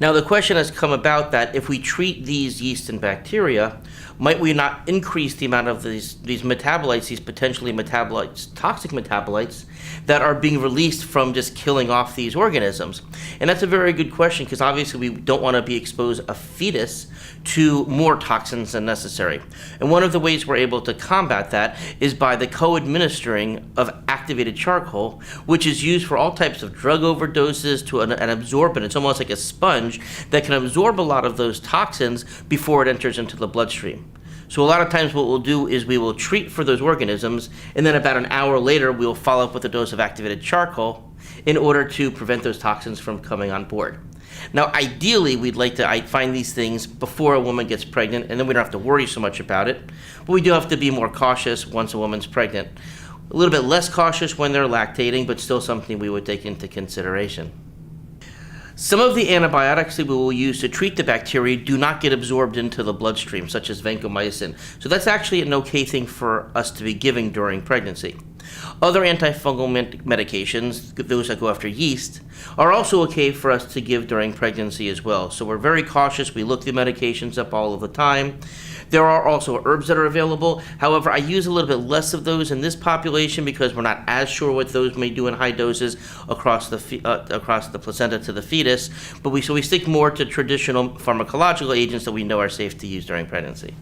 Now, the question has come about that if we treat these yeast and bacteria, might we not increase the amount of these metabolites, these potentially metabolites, toxic metabolites, that are being released from just killing off these organisms? And that's a very good question, because obviously we don't want to be exposed a fetus to more toxins than necessary. And one of the ways we're able to combat that is by the co-administering of activated charcoal, which is used for all types of drug overdoses, to an absorbent. It's almost like a sponge that can absorb a lot of those toxins before it enters into the bloodstream. So a lot of times what we'll do is we will treat for those organisms, and then about an hour later we'll follow up with a dose of activated charcoal in order to prevent those toxins from coming on board. Now, ideally, we'd like to find these things before a woman gets pregnant, and then we don't have to worry so much about it. But we do have to be more cautious once a woman's pregnant. A little bit less cautious when they're lactating, but still something we would take into consideration. Some of the antibiotics that we will use to treat the bacteria do not get absorbed into the bloodstream, such as vancomycin. So that's actually an okay thing for us to be giving during pregnancy. Other antifungal medications, those that go after yeast, are also okay for us to give during pregnancy as well. So we're very cautious. We look the medications up all of the time. There are also herbs that are available. However, I use a little bit less of those in this population because we're not as sure what those may do in high doses across the placenta to the fetus. But we stick more to traditional pharmacological agents that we know are safe to use during pregnancy.